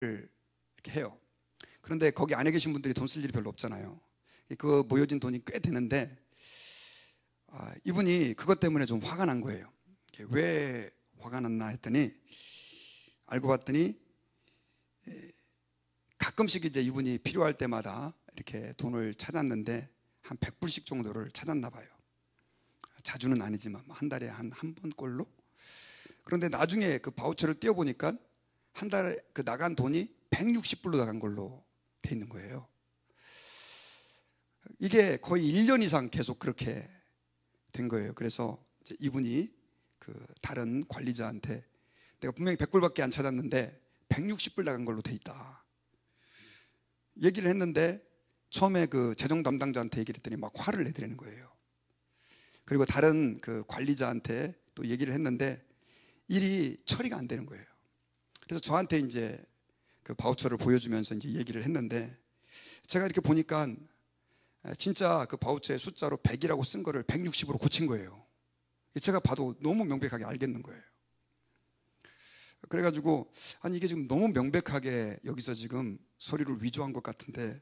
이렇게 해요. 그런데 거기 안에 계신 분들이 돈 쓸 일이 별로 없잖아요. 그 모여진 돈이 꽤 되는데 이분이 그것 때문에 좀 화가 난 거예요. 왜 화가 났나 했더니 알고 봤더니 가끔씩 이제 이분이 필요할 때마다 이렇게 돈을 찾았는데 한 100불씩 정도를 찾았나 봐요. 자주는 아니지만 한 달에 한 번 꼴로. 그런데 나중에 그 바우처를 띄워보니까 한 달에 그 나간 돈이 160불로 나간 걸로 돼 있는 거예요. 이게 거의 1년 이상 계속 그렇게 된 거예요. 그래서 이제 이분이 그 다른 관리자한테 내가 분명히 100불밖에 안 찾았는데 160불 나간 걸로 돼 있다 얘기를 했는데, 처음에 그 재정 담당자한테 얘기를 했더니 막 화를 내더라는 거예요. 그리고 다른 그 관리자한테 또 얘기를 했는데 일이 처리가 안 되는 거예요. 그래서 저한테 이제 그 바우처를 보여주면서 이제 얘기를 했는데, 제가 이렇게 보니까 진짜 그 바우처에 숫자로 100이라고 쓴 거를 160으로 고친 거예요. 제가 봐도 너무 명백하게 알겠는 거예요. 그래가지고 아니 이게 지금 너무 명백하게 여기서 지금 서류를 위조한 것 같은데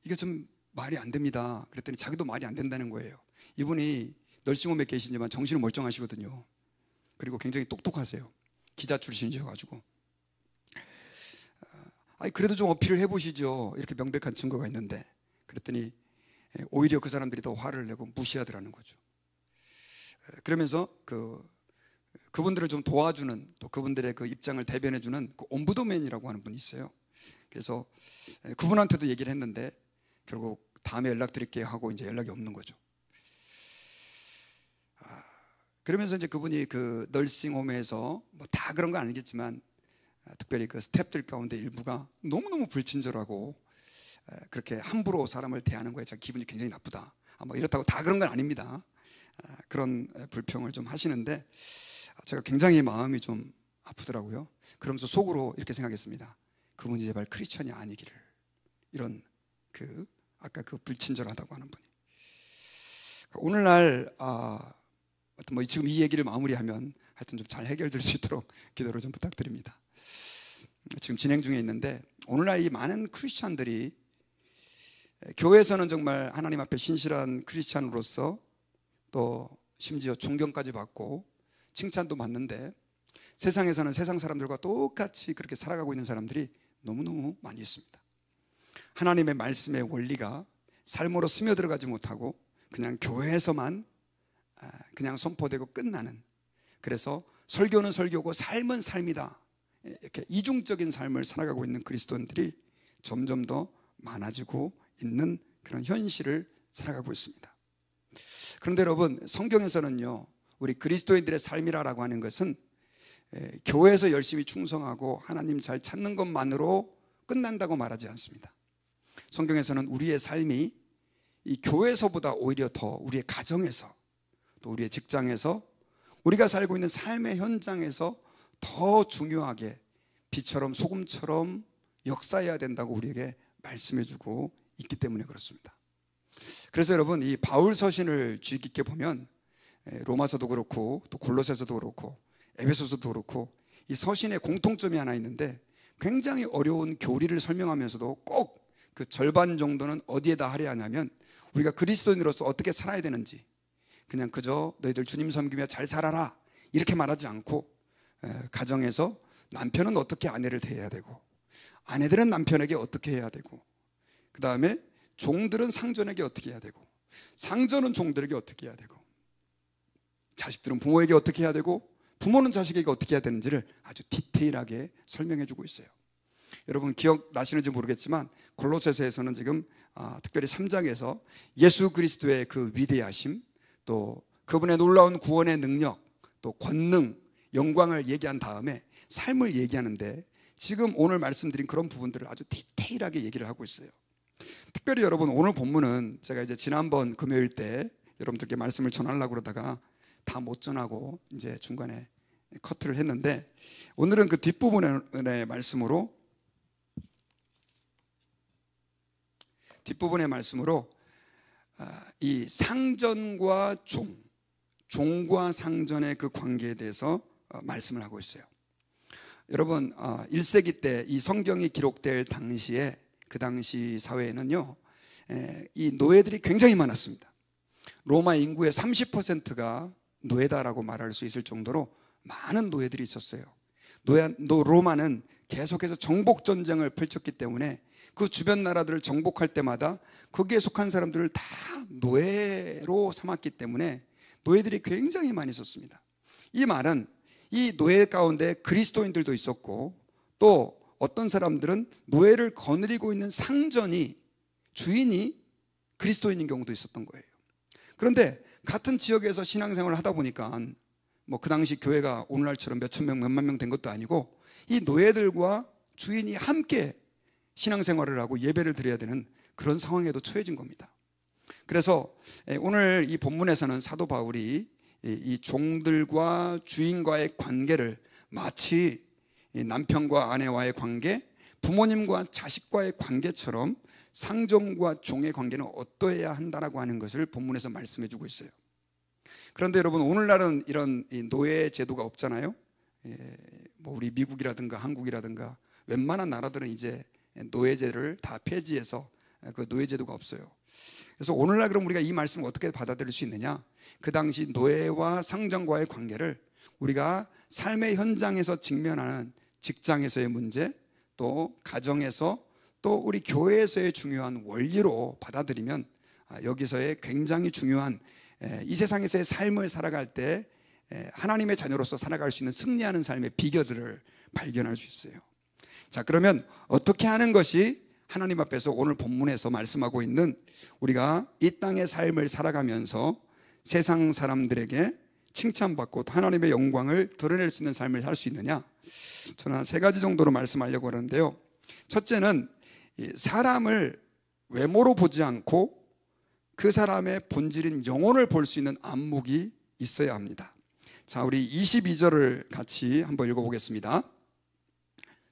이게 좀 말이 안 됩니다. 그랬더니 자기도 말이 안 된다는 거예요. 이분이 널싱홈에 계시지만 정신은 멀쩡하시거든요. 그리고 굉장히 똑똑하세요. 기자 출신이셔가지고 아니 그래도 좀 어필을 해보시죠. 이렇게 명백한 증거가 있는데. 그랬더니 오히려 그 사람들이 더 화를 내고 무시하더라는 거죠. 그러면서 그분들을 좀 도와주는, 또 그분들의 그 입장을 대변해주는 그 옴부드맨이라고 하는 분이 있어요. 그래서 그분한테도 얘기를 했는데 결국 다음에 연락드릴게요 하고 이제 연락이 없는 거죠. 그러면서 이제 그분이 그 널싱홈에서 뭐 다 그런 건 아니겠지만 특별히 그 스태프들 가운데 일부가 너무너무 불친절하고 그렇게 함부로 사람을 대하는 거에 제가 기분이 굉장히 나쁘다, 뭐 이렇다고 다 그런 건 아닙니다. 그런 불평을 좀 하시는데 제가 굉장히 마음이 좀 아프더라고요. 그러면서 속으로 이렇게 생각했습니다. 그분이 제발 크리스천이 아니기를. 이런 아까 그 불친절하다고 하는 분이. 오늘날 하여튼 뭐 지금 이 얘기를 마무리하면 하여튼 좀 잘 해결될 수 있도록 기도를 좀 부탁드립니다. 지금 진행 중에 있는데, 오늘날 이 많은 크리스천들이 교회에서는 정말 하나님 앞에 신실한 크리스천으로서 또 심지어 존경까지 받고 칭찬도 받는데, 세상에서는 세상 사람들과 똑같이 그렇게 살아가고 있는 사람들이 너무너무 많이 있습니다. 하나님의 말씀의 원리가 삶으로 스며들어가지 못하고 그냥 교회에서만 그냥 선포되고 끝나는, 그래서 설교는 설교고 삶은 삶이다, 이렇게 이중적인 삶을 살아가고 있는 그리스도인들이 점점 더 많아지고 있는 그런 현실을 살아가고 있습니다. 그런데 여러분, 성경에서는요, 우리 그리스도인들의 삶이라고 하는 것은 교회에서 열심히 충성하고 하나님 잘 찾는 것만으로 끝난다고 말하지 않습니다. 성경에서는 우리의 삶이 이 교회에서보다 오히려 더 우리의 가정에서, 또 우리의 직장에서, 우리가 살고 있는 삶의 현장에서 더 중요하게 비처럼 소금처럼 역사해야 된다고 우리에게 말씀해주고 있기 때문에 그렇습니다. 그래서 여러분, 이 바울 서신을 주의 깊게 보면 로마서도 그렇고 또 골로새서도 그렇고 에베소서도 그렇고 이 서신의 공통점이 하나 있는데, 굉장히 어려운 교리를 설명하면서도 꼭 그 절반 정도는 어디에다 하려 하냐면 우리가 그리스도인으로서 어떻게 살아야 되는지, 그냥 그저 너희들 주님 섬기며 잘 살아라 이렇게 말하지 않고, 가정에서 남편은 어떻게 아내를 대해야 되고, 아내들은 남편에게 어떻게 해야 되고, 그 다음에 종들은 상전에게 어떻게 해야 되고, 상전은 종들에게 어떻게 해야 되고, 자식들은 부모에게 어떻게 해야 되고, 부모는 자식에게 어떻게 해야 되는지를 아주 디테일하게 설명해 주고 있어요. 여러분 기억나시는지 모르겠지만 골로새서에서는 지금 특별히 3장에서 예수 그리스도의 그 위대하심, 또 그분의 놀라운 구원의 능력, 또 권능, 영광을 얘기한 다음에 삶을 얘기하는데, 지금 오늘 말씀드린 그런 부분들을 아주 디테일하게 얘기를 하고 있어요. 특별히 여러분, 오늘 본문은 제가 이제 지난번 금요일 때 여러분들께 말씀을 전하려고 그러다가 다 못 전하고 이제 중간에 커트를 했는데, 오늘은 그 뒷부분의 말씀으로 이 상전과 종과 상전의 그 관계에 대해서 말씀을 하고 있어요. 여러분 1세기 때 이 성경이 기록될 당시에 그 당시 사회에는요 이 노예들이 굉장히 많았습니다. 로마 인구의 30%가 노예다라고 말할 수 있을 정도로 많은 노예들이 있었어요. 로마는 계속해서 정복 전쟁을 펼쳤기 때문에 그 주변 나라들을 정복할 때마다 거기에 속한 사람들을 다 노예로 삼았기 때문에 노예들이 굉장히 많이 있었습니다. 이 말은 이 노예 가운데 그리스도인들도 있었고 또 어떤 사람들은 노예를 거느리고 있는 상전이 주인이 그리스도인인 경우도 있었던 거예요. 그런데 같은 지역에서 신앙생활을 하다 보니까 뭐 그 당시 교회가 오늘날처럼 몇천 명, 몇만 명 된 것도 아니고 이 노예들과 주인이 함께 신앙생활을 하고 예배를 드려야 되는 그런 상황에도 처해진 겁니다. 그래서 오늘 이 본문에서는 사도 바울이 이 종들과 주인과의 관계를 마치 남편과 아내와의 관계, 부모님과 자식과의 관계처럼 상전과 종의 관계는 어떠해야 한다라고 하는 것을 본문에서 말씀해 주고 있어요. 그런데 여러분 오늘날은 이런 노예 제도가 없잖아요. 뭐 우리 미국이라든가 한국이라든가 웬만한 나라들은 이제 노예제를 다 폐지해서 그 노예제도가 없어요. 그래서 오늘날 그럼 우리가 이 말씀을 어떻게 받아들일 수 있느냐? 그 당시 노예와 상전과의 관계를 우리가 삶의 현장에서 직면하는 직장에서의 문제, 또 가정에서, 또 우리 교회에서의 중요한 원리로 받아들이면 여기서의 굉장히 중요한 이 세상에서의 삶을 살아갈 때 하나님의 자녀로서 살아갈 수 있는 승리하는 삶의 비결들을 발견할 수 있어요. 자, 그러면 어떻게 하는 것이 하나님 앞에서 오늘 본문에서 말씀하고 있는 우리가 이 땅의 삶을 살아가면서 세상 사람들에게 칭찬받고 하나님의 영광을 드러낼 수 있는 삶을 살 수 있느냐? 저는 한 3가지 정도로 말씀하려고 하는데요. 첫째는 사람을 외모로 보지 않고 그 사람의 본질인 영혼을 볼 수 있는 안목이 있어야 합니다. 자, 우리 22절을 같이 한번 읽어보겠습니다.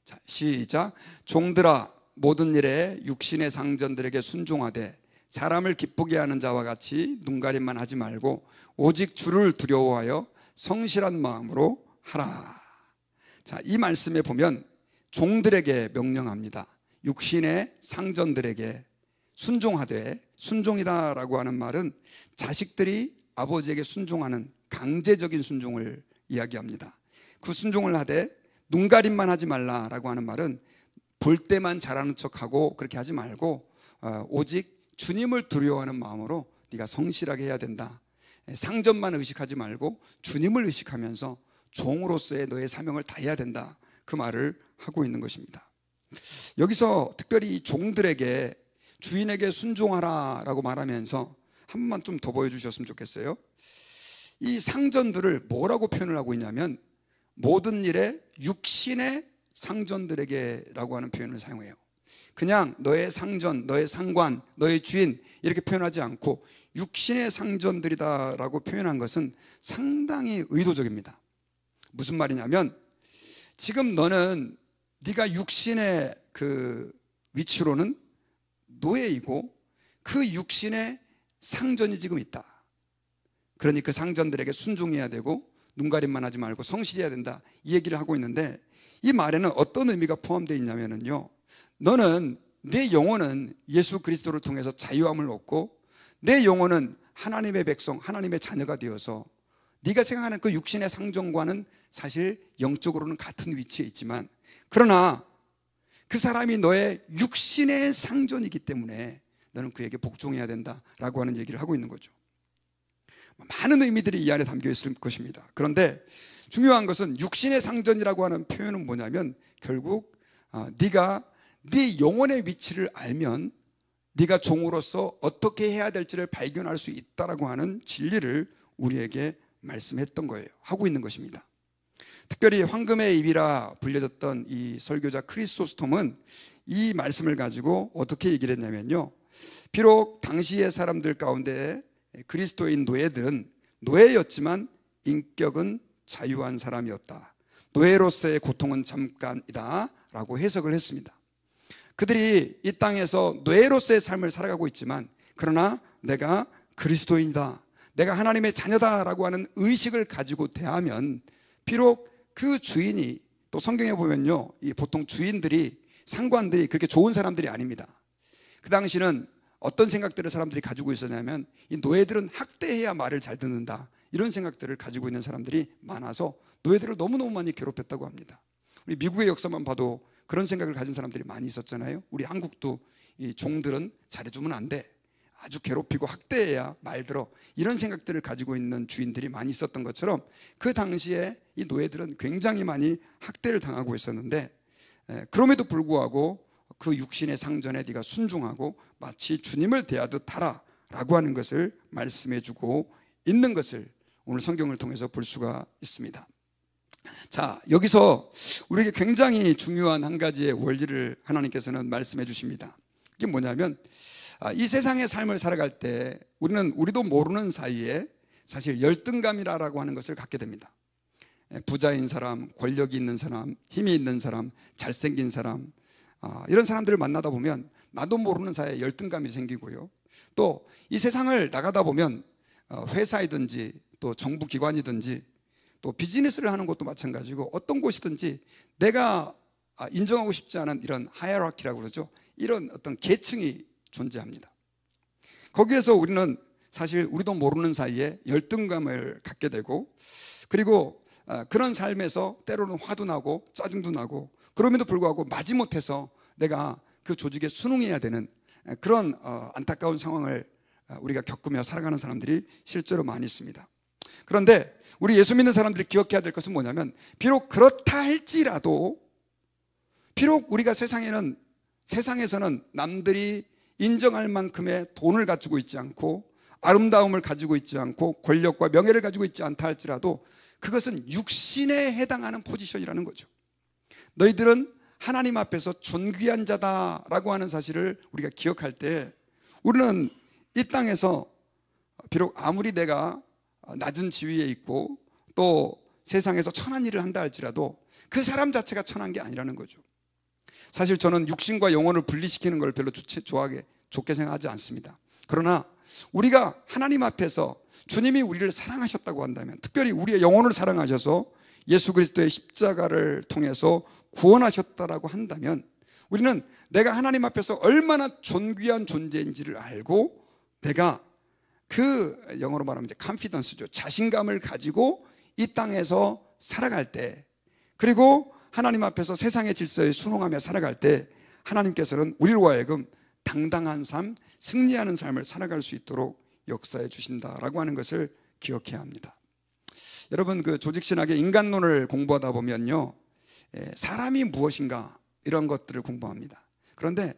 자, 시작. 종들아 모든 일에 육신의 상전들에게 순종하되 사람을 기쁘게 하는 자와 같이 눈가림만 하지 말고 오직 주를 두려워하여 성실한 마음으로 하라. 자, 이 말씀에 보면 종들에게 명령합니다. 육신의 상전들에게 순종하되, 순종이다라고 하는 말은 자식들이 아버지에게 순종하는 강제적인 순종을 이야기합니다. 그 순종을 하되 눈가림만 하지 말라라고 하는 말은 볼 때만 잘하는 척하고 그렇게 하지 말고 오직 주님을 두려워하는 마음으로 네가 성실하게 해야 된다. 상전만 의식하지 말고 주님을 의식하면서 종으로서의 너의 사명을 다해야 된다. 그 말을 하고 있는 것입니다. 여기서 특별히 이 종들에게 주인에게 순종하라라고 말하면서 한 번만 좀 더 보여주셨으면 좋겠어요. 이 상전들을 뭐라고 표현을 하고 있냐면 모든 일에 육신의 상전들에게라고 하는 표현을 사용해요. 그냥 너의 상전, 너의 상관, 너의 주인 이렇게 표현하지 않고 육신의 상전들이다라고 표현한 것은 상당히 의도적입니다. 무슨 말이냐면 지금 너는 네가 육신의 그 위치로는 노예이고 그 육신의 상전이 지금 있다. 그러니 그 상전들에게 순종해야 되고 눈가림만 하지 말고 성실해야 된다. 이 얘기를 하고 있는데 이 말에는 어떤 의미가 포함되어 있냐면요. 너는 내 영혼은 예수 그리스도를 통해서 자유함을 얻고 내 영혼은 하나님의 백성, 하나님의 자녀가 되어서 네가 생각하는 그 육신의 상전과는 사실 영적으로는 같은 위치에 있지만 그러나 그 사람이 너의 육신의 상전이기 때문에 너는 그에게 복종해야 된다라고 하는 얘기를 하고 있는 거죠. 많은 의미들이 이 안에 담겨 있을 것입니다. 그런데 중요한 것은 육신의 상전이라고 하는 표현은 뭐냐면 결국 네가 네 영혼의 위치를 알면 네가 종으로서 어떻게 해야 될지를 발견할 수 있다라고 하는 진리를 우리에게 말씀했던 거예요. 하고 있는 것입니다. 특별히 황금의 입이라 불려졌던 이 설교자 크리소스톰은 이 말씀을 가지고 어떻게 얘기를 했냐면요. 비록 당시의 사람들 가운데 그리스도인 노예들은 노예였지만 인격은 자유한 사람이었다. 노예로서의 고통은 잠깐이다 라고 해석을 했습니다. 그들이 이 땅에서 노예로서의 삶을 살아가고 있지만 그러나 내가 그리스도인이다, 내가 하나님의 자녀다라고 하는 의식을 가지고 대하면 비록 그 주인이 또 성경에 보면요, 이 보통 주인들이, 상관들이 그렇게 좋은 사람들이 아닙니다. 그 당시는 어떤 생각들을 사람들이 가지고 있었냐면, 이 노예들은 학대해야 말을 잘 듣는다, 이런 생각들을 가지고 있는 사람들이 많아서 노예들을 너무너무 많이 괴롭혔다고 합니다. 우리 미국의 역사만 봐도 그런 생각을 가진 사람들이 많이 있었잖아요. 우리 한국도 이 종들은 잘해주면 안 돼, 아주 괴롭히고 학대해야 말 들어, 이런 생각들을 가지고 있는 주인들이 많이 있었던 것처럼 그 당시에 이 노예들은 굉장히 많이 학대를 당하고 있었는데, 그럼에도 불구하고 그 육신의 상전에 네가 순종하고 마치 주님을 대하듯 하라 라고 하는 것을 말씀해 주고 있는 것을 오늘 성경을 통해서 볼 수가 있습니다. 자, 여기서 우리에게 굉장히 중요한 한 가지의 원리를 하나님께서는 말씀해 주십니다. 이게 뭐냐면, 이 세상의 삶을 살아갈 때 우리는 우리도 모르는 사이에 사실 열등감이라고 하는 것을 갖게 됩니다. 부자인 사람, 권력이 있는 사람, 힘이 있는 사람, 잘생긴 사람, 이런 사람들을 만나다 보면 나도 모르는 사이에 열등감이 생기고요. 또 이 세상을 나가다 보면 회사이든지 또 정부기관이든지 또 비즈니스를 하는 것도 마찬가지고 어떤 곳이든지 내가 인정하고 싶지 않은 이런 하이어라키라고 그러죠. 이런 어떤 계층이 존재합니다. 거기에서 우리는 사실 우리도 모르는 사이에 열등감을 갖게 되고, 그리고 그런 삶에서 때로는 화도 나고 짜증도 나고, 그럼에도 불구하고 마지못해서 내가 그 조직에 순응해야 되는 그런 안타까운 상황을 우리가 겪으며 살아가는 사람들이 실제로 많이 있습니다. 그런데 우리 예수 믿는 사람들이 기억해야 될 것은 뭐냐면, 비록 그렇다 할지라도, 비록 우리가 세상에서는 남들이 인정할 만큼의 돈을 가지고 있지 않고 아름다움을 가지고 있지 않고 권력과 명예를 가지고 있지 않다 할지라도 그것은 육신에 해당하는 포지션이라는 거죠. 너희들은 하나님 앞에서 존귀한 자다라고 하는 사실을 우리가 기억할 때, 우리는 이 땅에서 비록 아무리 내가 낮은 지위에 있고 또 세상에서 천한 일을 한다 할지라도 그 사람 자체가 천한 게 아니라는 거죠. 사실 저는 육신과 영혼을 분리시키는 걸 별로 좋게 생각하지 않습니다. 그러나 우리가 하나님 앞에서 주님이 우리를 사랑하셨다고 한다면, 특별히 우리의 영혼을 사랑하셔서 예수 그리스도의 십자가를 통해서 구원하셨다라고 한다면, 우리는 내가 하나님 앞에서 얼마나 존귀한 존재인지를 알고, 내가 그 영어로 말하면 이제 컨피던스죠, 자신감을 가지고 이 땅에서 살아갈 때, 그리고 하나님 앞에서 세상의 질서에 순응하며 살아갈 때 하나님께서는 우리로 하여금 당당한 삶, 승리하는 삶을 살아갈 수 있도록 역사해 주신다라고 하는 것을 기억해야 합니다. 여러분, 그 조직신학의 인간론을 공부하다 보면요, 사람이 무엇인가 이런 것들을 공부합니다. 그런데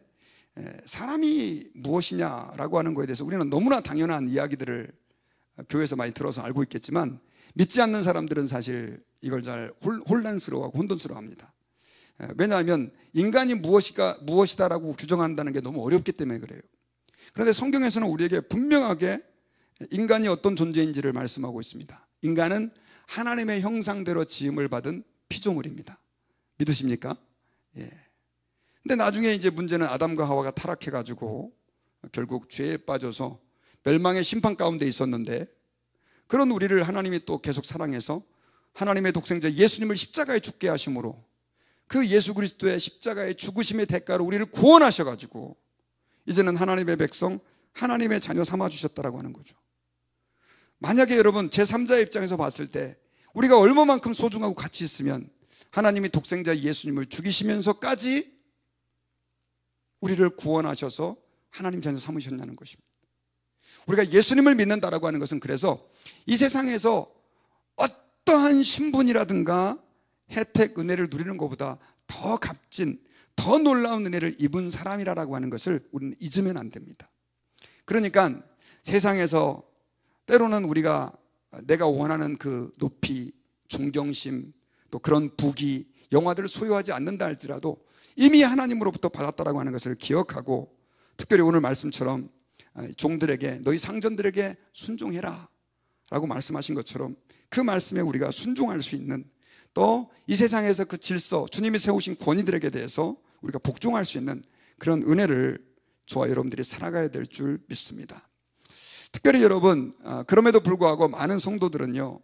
사람이 무엇이냐라고 하는 것에 대해서 우리는 너무나 당연한 이야기들을 교회에서 많이 들어서 알고 있겠지만, 믿지 않는 사람들은 사실 이걸 잘 혼란스러워하고 혼돈스러워합니다. 왜냐하면 인간이 무엇이다라고 규정한다는 게 너무 어렵기 때문에 그래요. 그런데 성경에서는 우리에게 분명하게 인간이 어떤 존재인지를 말씀하고 있습니다. 인간은 하나님의 형상대로 지음을 받은 피조물입니다. 믿으십니까? 예. 근데 나중에 이제 문제는 아담과 하와가 타락해가지고 결국 죄에 빠져서 멸망의 심판 가운데 있었는데, 그런 우리를 하나님이 또 계속 사랑해서 하나님의 독생자 예수님을 십자가에 죽게 하심으로 그 예수 그리스도의 십자가의 죽으심의 대가로 우리를 구원하셔가지고 이제는 하나님의 백성, 하나님의 자녀 삼아주셨다라고 하는 거죠. 만약에 여러분 제3자의 입장에서 봤을 때 우리가 얼마만큼 소중하고 가치 있으면 하나님이 독생자 예수님을 죽이시면서까지 우리를 구원하셔서 하나님 자녀 삼으셨냐는 것입니다. 우리가 예수님을 믿는다라고 하는 것은 그래서 이 세상에서 어떠한 신분이라든가 혜택, 은혜를 누리는 것보다 더 값진, 더 놀라운 은혜를 입은 사람이라고 하는 것을 우리는 잊으면 안 됩니다. 그러니까 세상에서 때로는 우리가 내가 원하는 그 높이, 존경심, 또 그런 부귀, 영화들을 소유하지 않는다 할지라도 이미 하나님으로부터 받았다라고 하는 것을 기억하고, 특별히 오늘 말씀처럼 종들에게, 너희 상전들에게 순종해라 라고 말씀하신 것처럼 그 말씀에 우리가 순종할 수 있는, 또 이 세상에서 그 질서, 주님이 세우신 권위들에게 대해서 우리가 복종할 수 있는 그런 은혜를 저와 여러분들이 살아가야 될 줄 믿습니다. 특별히 여러분, 그럼에도 불구하고 많은 성도들은요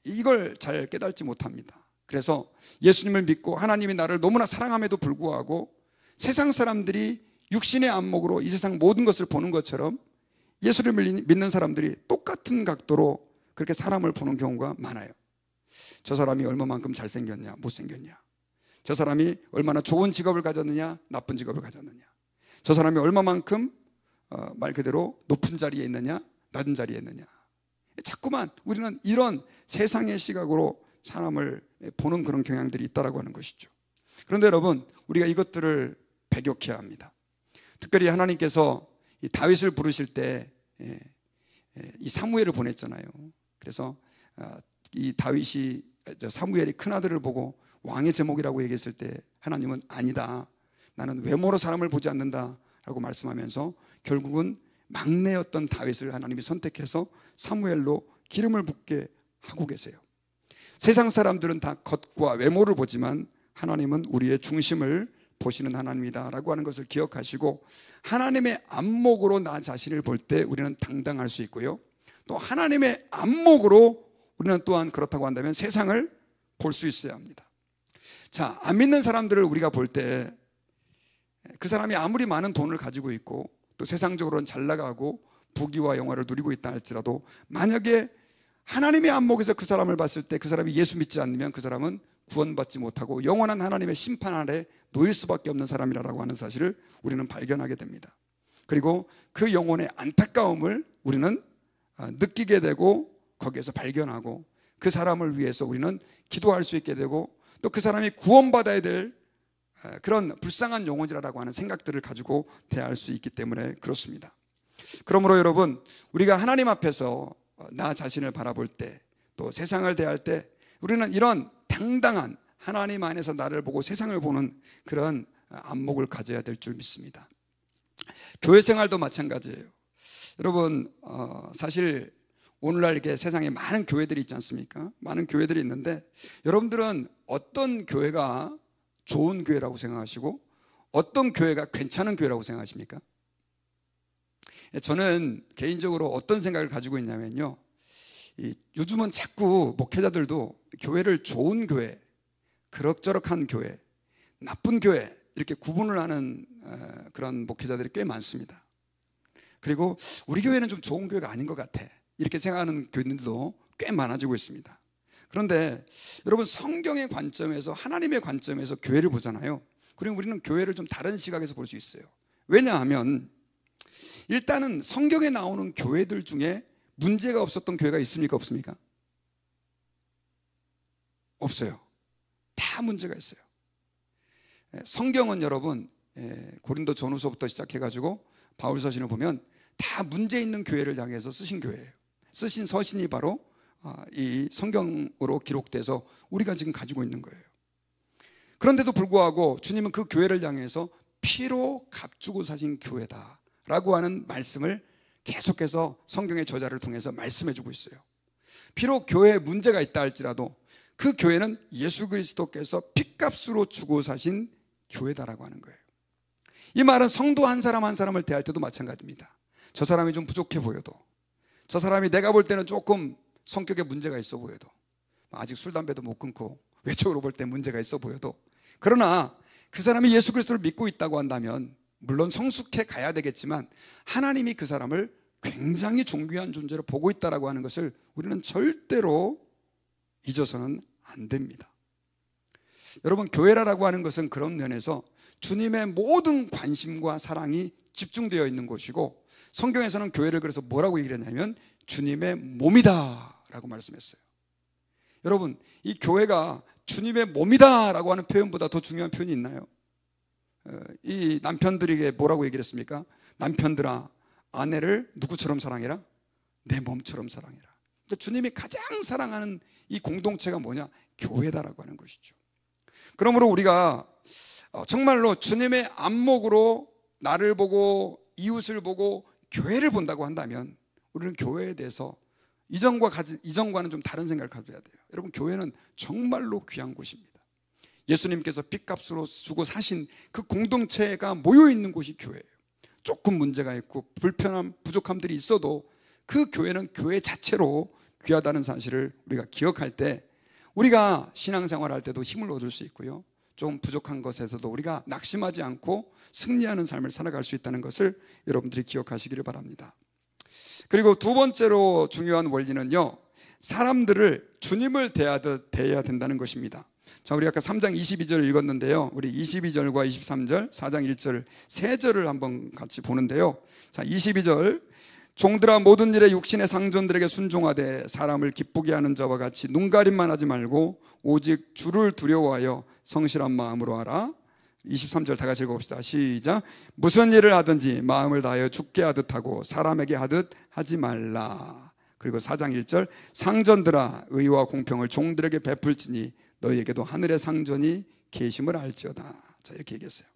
이걸 잘 깨닫지 못합니다. 그래서 예수님을 믿고 하나님이 나를 너무나 사랑함에도 불구하고 세상 사람들이 육신의 안목으로 이 세상 모든 것을 보는 것처럼 예수를 믿는 사람들이 똑같은 각도로 그렇게 사람을 보는 경우가 많아요. 저 사람이 얼마만큼 잘생겼냐, 못생겼냐, 저 사람이 얼마나 좋은 직업을 가졌느냐, 나쁜 직업을 가졌느냐, 저 사람이 얼마만큼 말 그대로 높은 자리에 있느냐, 낮은 자리에 있느냐. 자꾸만 우리는 이런 세상의 시각으로 사람을 보는 그런 경향들이 있다라고 하는 것이죠. 그런데 여러분, 우리가 이것들을 배격해야 합니다. 특별히 하나님께서 이 다윗을 부르실 때 이 사무엘을 보냈잖아요. 그래서 이 다윗이 사무엘이 큰아들을 보고 왕의 제목이라고 얘기했을 때 하나님은 아니다, 나는 외모로 사람을 보지 않는다 라고 말씀하면서 결국은 막내였던 다윗을 하나님이 선택해서 사무엘로 기름을 붓게 하고 계세요. 세상 사람들은 다 겉과 외모를 보지만 하나님은 우리의 중심을 보시는 하나님이다 라고 하는 것을 기억하시고, 하나님의 안목으로 나 자신을 볼 때 우리는 당당할 수 있고요, 또 하나님의 안목으로 우리는 또한 그렇다고 한다면 세상을 볼 수 있어야 합니다. 자, 안 믿는 사람들을 우리가 볼 때 그 사람이 아무리 많은 돈을 가지고 있고 또 세상적으로는 잘 나가고 부귀와 영화를 누리고 있다 할지라도 만약에 하나님의 안목에서 그 사람을 봤을 때 그 사람이 예수 믿지 않으면 그 사람은 구원받지 못하고 영원한 하나님의 심판 아래 놓일 수밖에 없는 사람이라고 하는 사실을 우리는 발견하게 됩니다. 그리고 그 영혼의 안타까움을 우리는 느끼게 되고 거기에서 발견하고 그 사람을 위해서 우리는 기도할 수 있게 되고 또 그 사람이 구원받아야 될 그런 불쌍한 영혼이라고 하는 생각들을 가지고 대할 수 있기 때문에 그렇습니다. 그러므로 여러분, 우리가 하나님 앞에서 나 자신을 바라볼 때 또 세상을 대할 때 우리는 이런 당당한 하나님 안에서 나를 보고 세상을 보는 그런 안목을 가져야 될 줄 믿습니다. 교회 생활도 마찬가지예요. 여러분, 사실 오늘날 이렇게 세상에 많은 교회들이 있지 않습니까? 많은 교회들이 있는데 여러분들은 어떤 교회가 좋은 교회라고 생각하시고 어떤 교회가 괜찮은 교회라고 생각하십니까? 저는 개인적으로 어떤 생각을 가지고 있냐면요, 요즘은 자꾸 목회자들도 교회를 좋은 교회, 그럭저럭한 교회, 나쁜 교회 이렇게 구분을 하는 그런 목회자들이 꽤 많습니다. 그리고 우리 교회는 좀 좋은 교회가 아닌 것 같아 이렇게 생각하는 교인들도 꽤 많아지고 있습니다. 그런데 여러분, 성경의 관점에서, 하나님의 관점에서 교회를 보잖아요. 그리고 우리는 교회를 좀 다른 시각에서 볼 수 있어요. 왜냐하면 일단은 성경에 나오는 교회들 중에 문제가 없었던 교회가 있습니까? 없습니까? 없어요. 다 문제가 있어요. 성경은 여러분, 고린도 전후서부터 시작해가지고 바울 서신을 보면 다 문제 있는 교회를 향해서 쓰신 교회예요. 쓰신 서신이 바로 이 성경으로 기록돼서 우리가 지금 가지고 있는 거예요. 그런데도 불구하고 주님은 그 교회를 향해서 피로 값주고 사신 교회다라고 하는 말씀을 계속해서 성경의 저자를 통해서 말씀해 주고 있어요. 비록 교회에 문제가 있다 할지라도 그 교회는 예수 그리스도께서 핏값으로 주고 사신 교회다라고 하는 거예요. 이 말은 성도 한 사람 한 사람을 대할 때도 마찬가지입니다. 저 사람이 좀 부족해 보여도, 저 사람이 내가 볼 때는 조금 성격에 문제가 있어 보여도, 아직 술 담배도 못 끊고 외적으로 볼 때 문제가 있어 보여도, 그러나 그 사람이 예수 그리스도를 믿고 있다고 한다면 물론 성숙해 가야 되겠지만 하나님이 그 사람을 굉장히 존귀한 존재로 보고 있다라고 하는 것을 우리는 절대로 잊어서는 안 됩니다. 여러분, 교회라고 하는 것은 그런 면에서 주님의 모든 관심과 사랑이 집중되어 있는 곳이고, 성경에서는 교회를 그래서 뭐라고 얘기를 했냐면 주님의 몸이다 라고 말씀했어요. 여러분, 이 교회가 주님의 몸이다 라고 하는 표현보다 더 중요한 표현이 있나요? 이 남편들에게 뭐라고 얘기를 했습니까? 남편들아, 아내를 누구처럼 사랑해라? 내 몸처럼 사랑해라. 그러니까 주님이 가장 사랑하는 이 공동체가 뭐냐? 교회다라고 하는 것이죠. 그러므로 우리가 정말로 주님의 안목으로 나를 보고 이웃을 보고 교회를 본다고 한다면 우리는 교회에 대해서 이전과는 좀 다른 생각을 가져야 돼요. 여러분, 교회는 정말로 귀한 곳입니다. 예수님께서 핏값으로 주고 사신 그 공동체가 모여있는 곳이 교회예요. 조금 문제가 있고 불편함, 부족함들이 있어도 그 교회는 교회 자체로 귀하다는 사실을 우리가 기억할 때 우리가 신앙생활 할 때도 힘을 얻을 수 있고요, 좀 부족한 것에서도 우리가 낙심하지 않고 승리하는 삶을 살아갈 수 있다는 것을 여러분들이 기억하시기를 바랍니다. 그리고 두 번째로 중요한 원리는요, 사람들을 주님을 대하듯 대해야 된다는 것입니다. 자, 우리 아까 3장 22절 읽었는데요, 우리 22절과 23절, 4장 1절, 3절을 한번 같이 보는데요. 자, 22절, 종들아 모든 일에 육신의 상전들에게 순종하되 사람을 기쁘게 하는 자와 같이 눈가림만 하지 말고 오직 주를 두려워하여 성실한 마음으로 하라. 23절 다 같이 읽어봅시다. 시작. 무슨 일을 하든지 마음을 다하여 주께 하듯 하고 사람에게 하듯 하지 말라. 그리고 4장 1절, 상전들아 의와 공평을 종들에게 베풀지니 너희에게도 하늘의 상전이 계심을 알지어다. 자, 이렇게 얘기했어요.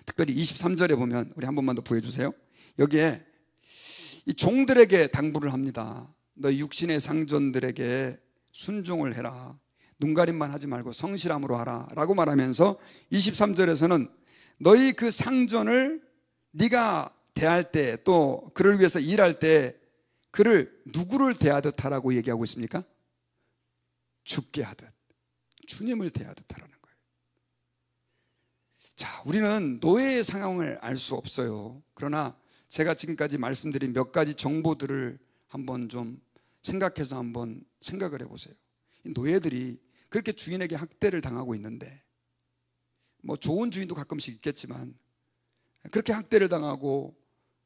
특별히 23절에 보면, 우리 한 번만 더 보여주세요. 여기에 이 종들에게 당부를 합니다. 너희 육신의 상전들에게 순종을 해라. 눈가림만 하지 말고 성실함으로 하라 라고 말하면서 23절에서는 너희 그 상전을 네가 대할 때, 또 그를 위해서 일할 때 그를 누구를 대하듯 하라고 얘기하고 있습니까? 주께 하듯, 주님을 대하듯 하라는 거예요. 자, 우리는 노예의 상황을 알 수 없어요. 그러나 제가 지금까지 말씀드린 몇 가지 정보들을 한번 좀 생각해서 한번 생각을 해보세요. 이 노예들이 그렇게 주인에게 학대를 당하고 있는데, 뭐 좋은 주인도 가끔씩 있겠지만 그렇게 학대를 당하고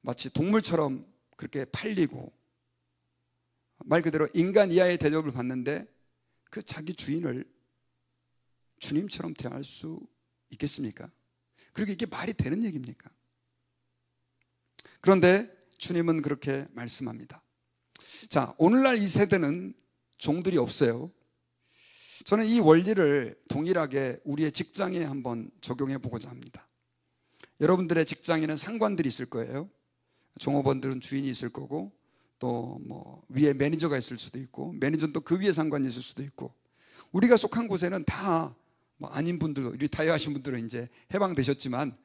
마치 동물처럼 그렇게 팔리고 말 그대로 인간 이하의 대접을 받는데 그 자기 주인을 주님처럼 대할 수 있겠습니까? 그리고 이게 말이 되는 얘기입니까? 그런데 주님은 그렇게 말씀합니다. 자, 오늘날 이 세대는 종들이 없어요. 저는 이 원리를 동일하게 우리의 직장에 한번 적용해 보고자 합니다. 여러분들의 직장에는 상관들이 있을 거예요. 종업원들은 주인이 있을 거고, 또 뭐 위에 매니저가 있을 수도 있고, 매니저는 또 그 위에 상관이 있을 수도 있고, 우리가 속한 곳에는 다 뭐 아닌 분들, 리타이어 하신 분들은 이제 해방되셨지만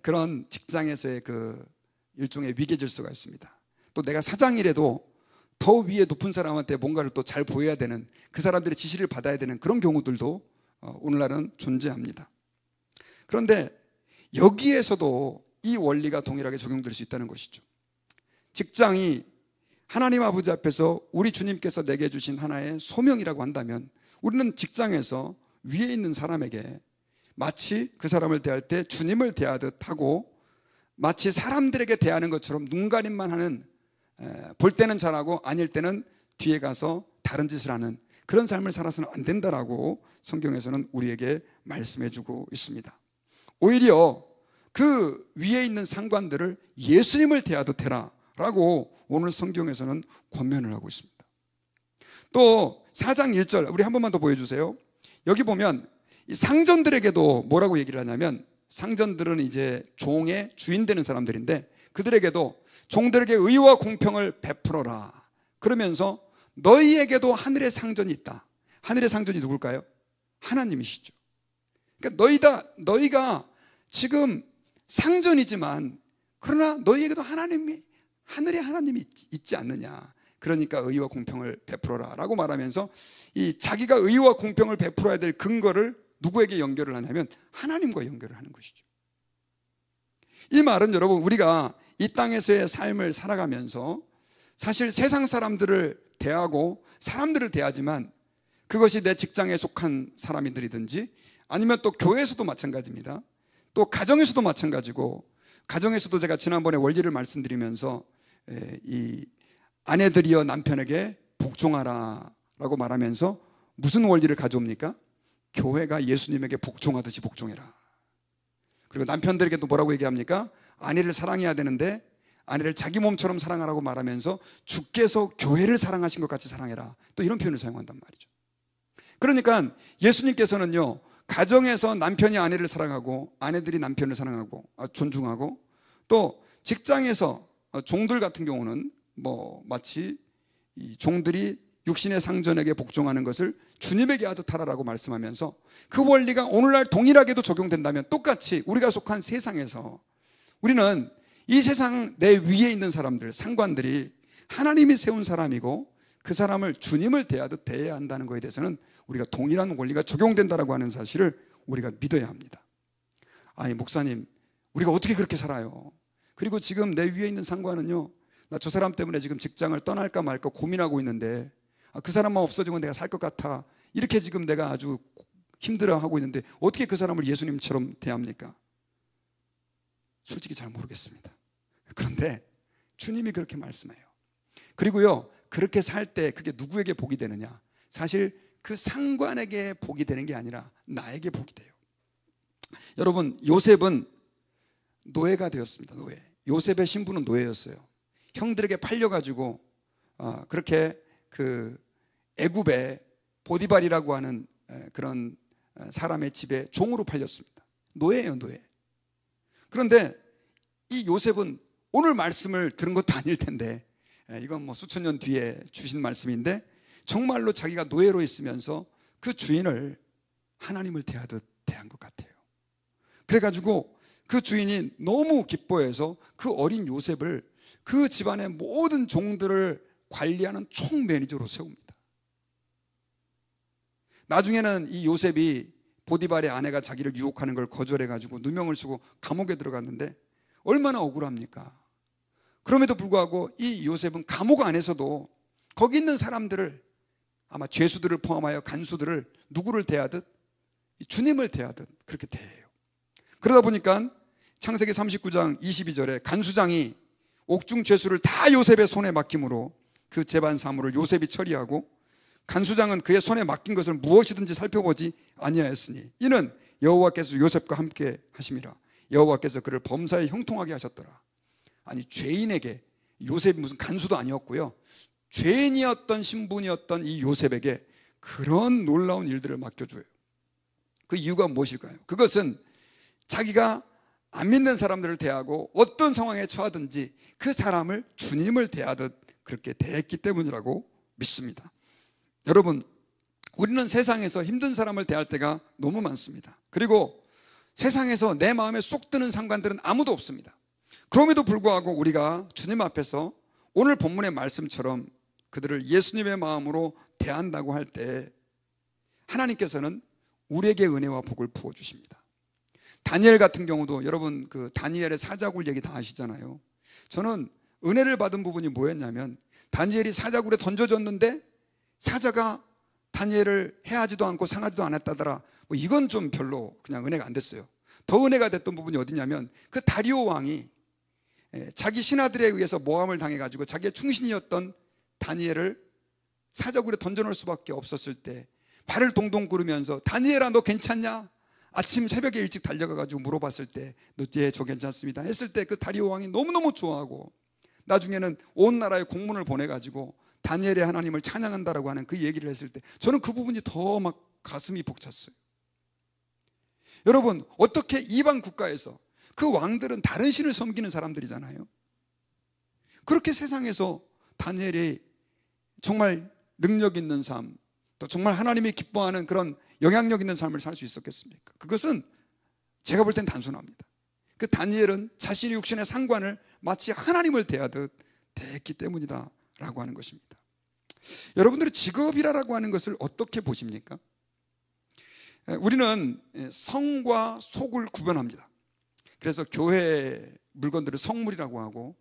그런 직장에서의 그 일종의 위계 질서가 있습니다. 또 내가 사장이라도 더 위에 높은 사람한테 뭔가를 또 잘 보여야 되는, 그 사람들의 지시를 받아야 되는 그런 경우들도 오늘날은 존재합니다. 그런데 여기에서도 이 원리가 동일하게 적용될 수 있다는 것이죠. 직장이 하나님 아버지 앞에서 우리 주님께서 내게 주신 하나의 소명이라고 한다면, 우리는 직장에서 위에 있는 사람에게 마치 그 사람을 대할 때 주님을 대하듯 하고, 마치 사람들에게 대하는 것처럼 눈가림만 하는, 볼 때는 잘하고 아닐 때는 뒤에 가서 다른 짓을 하는 그런 삶을 살아서는 안 된다라고 성경에서는 우리에게 말씀해주고 있습니다. 오히려 그 위에 있는 상관들을 예수님을 대하듯 해라 라고 오늘 성경에서는 권면을 하고 있습니다. 또 4장 1절 우리 한 번만 더 보여주세요. 여기 보면 이 상전들에게도 뭐라고 얘기를 하냐면, 상전들은 이제 종의 주인 되는 사람들인데 그들에게도 종들에게 의와 공평을 베풀어라. 그러면서 너희에게도 하늘의 상전이 있다. 하늘의 상전이 누굴까요? 하나님이시죠. 그러니까 너희가 지금 상전이지만 그러나 너희에게도 하늘의 하나님이 있지 않느냐. 그러니까 의와 공평을 베풀어라 라고 말하면서 이 자기가 의와 공평을 베풀어야 될 근거를 누구에게 연결을 하냐면 하나님과 연결을 하는 것이죠. 이 말은 여러분, 우리가 이 땅에서의 삶을 살아가면서 사실 세상 사람들을 대하고 사람들을 대하지만, 그것이 내 직장에 속한 사람들이든지 아니면 또 교회에서도 마찬가지입니다. 또 가정에서도 마찬가지고, 가정에서도 제가 지난번에 원리를 말씀드리면서 이 아내들이여 남편에게 복종하라 라고 말하면서 무슨 원리를 가져옵니까? 교회가 예수님에게 복종하듯이 복종해라. 그리고 남편들에게도 뭐라고 얘기합니까? 아내를 사랑해야 되는데 아내를 자기 몸처럼 사랑하라고 말하면서 주께서 교회를 사랑하신 것 같이 사랑해라. 또 이런 표현을 사용한단 말이죠. 그러니까 예수님께서는요, 가정에서 남편이 아내를 사랑하고 아내들이 남편을 사랑하고 존중하고, 또 직장에서 종들 같은 경우는 뭐 마치 이 종들이 육신의 상전에게 복종하는 것을 주님에게 하듯 하라라고 말씀하면서, 그 원리가 오늘날 동일하게도 적용된다면 똑같이 우리가 속한 세상에서 우리는 이 세상 내 위에 있는 사람들, 상관들이 하나님이 세운 사람이고 그 사람을 주님을 대하듯 대해야 한다는 것에 대해서는 우리가 동일한 원리가 적용된다라고 하는 사실을 우리가 믿어야 합니다. 아니 목사님, 우리가 어떻게 그렇게 살아요? 그리고 지금 내 위에 있는 상관은요, 나 저 사람 때문에 지금 직장을 떠날까 말까 고민하고 있는데 그 사람만 없어지면 내가 살 것 같아, 이렇게 지금 내가 아주 힘들어하고 있는데 어떻게 그 사람을 예수님처럼 대합니까? 솔직히 잘 모르겠습니다. 그런데 주님이 그렇게 말씀해요. 그리고요, 그렇게 살 때 그게 누구에게 복이 되느냐? 사실 그 상관에게 복이 되는 게 아니라 나에게 복이 돼요. 여러분, 요셉은 노예가 되었습니다. 노예. 요셉의 신분은 노예였어요. 형들에게 팔려가지고 그렇게 그 애굽의 보디발이라고 하는 그런 사람의 집에 종으로 팔렸습니다. 노예예요, 노예. 그런데 이 요셉은 오늘 말씀을 들은 것도 아닐 텐데, 이건 뭐 수천 년 뒤에 주신 말씀인데, 정말로 자기가 노예로 있으면서 그 주인을 하나님을 대하듯 대한 것 같아요. 그래가지고 그 주인이 너무 기뻐해서 그 어린 요셉을 그 집안의 모든 종들을 관리하는 총 매니저로 세웁니다. 나중에는 이 요셉이 보디발의 아내가 자기를 유혹하는 걸 거절해가지고 누명을 쓰고 감옥에 들어갔는데 얼마나 억울합니까? 그럼에도 불구하고 이 요셉은 감옥 안에서도 거기 있는 사람들을, 아마 죄수들을 포함하여 간수들을 누구를 대하듯? 주님을 대하듯 그렇게 대해요. 그러다 보니까 창세기 39장 22절에 간수장이 옥중 죄수를 다 요셉의 손에 맡김으로 그 재반 사물을 요셉이 처리하고, 간수장은 그의 손에 맡긴 것을 무엇이든지 살펴보지 아니하였으니 이는 여호와께서 요셉과 함께 하심이라. 여호와께서 그를 범사에 형통하게 하셨더라. 아니, 죄인에게, 요셉이 무슨 간수도 아니었고요, 죄인이었던 신분이었던 이 요셉에게 그런 놀라운 일들을 맡겨줘요. 그 이유가 무엇일까요? 그것은 자기가 안 믿는 사람들을 대하고 어떤 상황에 처하든지 그 사람을 주님을 대하듯 그렇게 대했기 때문이라고 믿습니다. 여러분, 우리는 세상에서 힘든 사람을 대할 때가 너무 많습니다. 그리고 세상에서 내 마음에 쏙 드는 상관들은 아무도 없습니다. 그럼에도 불구하고 우리가 주님 앞에서 오늘 본문의 말씀처럼 그들을 예수님의 마음으로 대한다고 할 때 하나님께서는 우리에게 은혜와 복을 부어주십니다. 다니엘 같은 경우도, 여러분 그 다니엘의 사자굴 얘기 다 아시잖아요. 저는 은혜를 받은 부분이 뭐였냐면, 다니엘이 사자굴에 던져졌는데 사자가 다니엘을 해하지도 않고 상하지도 않았다더라. 뭐 이건 좀 별로 그냥 은혜가 안 됐어요. 더 은혜가 됐던 부분이 어디냐면, 그 다리오 왕이 자기 신하들에 의해서 모함을 당해가지고 자기의 충신이었던 다니엘을 사자굴에 던져놓을 수밖에 없었을 때 발을 동동 구르면서 다니엘아 너 괜찮냐? 아침 새벽에 일찍 달려가가지고 물어봤을 때 너 저 괜찮습니다 했을 때 그 다리오 왕이 너무너무 좋아하고 나중에는 온 나라에 공문을 보내가지고 다니엘의 하나님을 찬양한다라고 하는 그 얘기를 했을 때 저는 그 부분이 더 막 가슴이 벅찼어요. 여러분, 어떻게 이방 국가에서 그 왕들은 다른 신을 섬기는 사람들이잖아요. 그렇게 세상에서 다니엘이 정말 능력 있는 삶, 또 정말 하나님이 기뻐하는 그런 영향력 있는 삶을 살 수 있었겠습니까? 그것은 제가 볼 땐 단순합니다. 그 다니엘은 자신의 육신의 상관을 마치 하나님을 대하듯 대했기 때문이다 라고 하는 것입니다. 여러분들이 직업이라고 하는 것을 어떻게 보십니까? 우리는 성과 속을 구분합니다. 그래서 교회 물건들을 성물이라고 하고,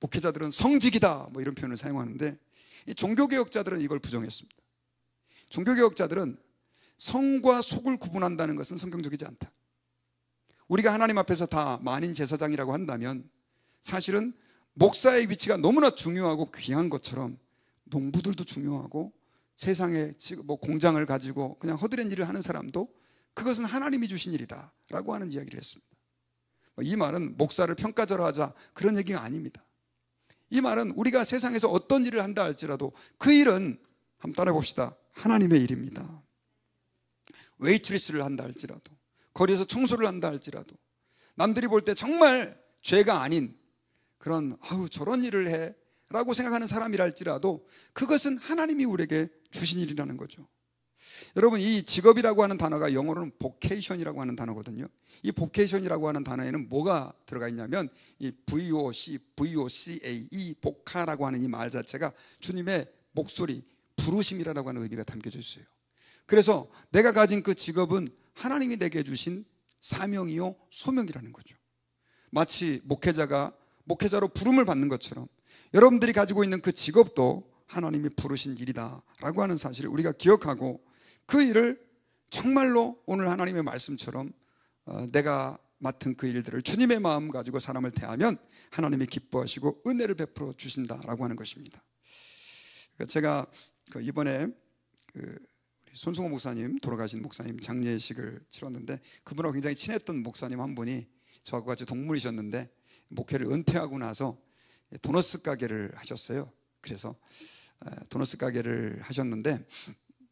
목회자들은 성직이다 뭐 이런 표현을 사용하는데, 이 종교개혁자들은 이걸 부정했습니다. 종교개혁자들은 성과 속을 구분한다는 것은 성경적이지 않다. 우리가 하나님 앞에서 다 만인 제사장이라고 한다면 사실은 목사의 위치가 너무나 중요하고 귀한 것처럼 농부들도 중요하고, 세상에 뭐 공장을 가지고 그냥 허드렛 일을 하는 사람도 그것은 하나님이 주신 일이다 라고 하는 이야기를 했습니다. 이 말은 목사를 평가절하하자 그런 얘기가 아닙니다. 이 말은 우리가 세상에서 어떤 일을 한다 할지라도 그 일은 한번 따라해 봅시다. 하나님의 일입니다. 웨이트리스를 한다 할지라도, 거리에서 청소를 한다 할지라도, 남들이 볼 때 정말 죄가 아닌 그런 저런 일을 해 라고 생각하는 사람이라 할지라도 그것은 하나님이 우리에게 주신 일이라는 거죠. 여러분, 이 직업이라고 하는 단어가 영어로는 vocation이라고 하는 단어거든요. 이 vocation이라고 하는 단어에는 뭐가 들어가 있냐면 이 VOCA, 이 복카라고 하는 이 말 자체가 주님의 목소리, 부르심이라고 하는 의미가 담겨져 있어요. 그래서 내가 가진 그 직업은 하나님이 내게 주신 사명이요 소명이라는 거죠. 마치 목회자로 부름을 받는 것처럼 여러분들이 가지고 있는 그 직업도 하나님이 부르신 일이다라고 하는 사실을 우리가 기억하고 그 일을 정말로 오늘 하나님의 말씀처럼 내가 맡은 그 일들을 주님의 마음 가지고 사람을 대하면 하나님이 기뻐하시고 은혜를 베풀어 주신다라고 하는 것입니다. 제가 이번에 손승호 목사님, 돌아가신 목사님 장례식을 치렀는데 그분하고 굉장히 친했던 목사님 한 분이 저하고 같이 동문이셨는데 목회를 은퇴하고 나서 도너스 가게를 하셨어요. 그래서 도너스 가게를 하셨는데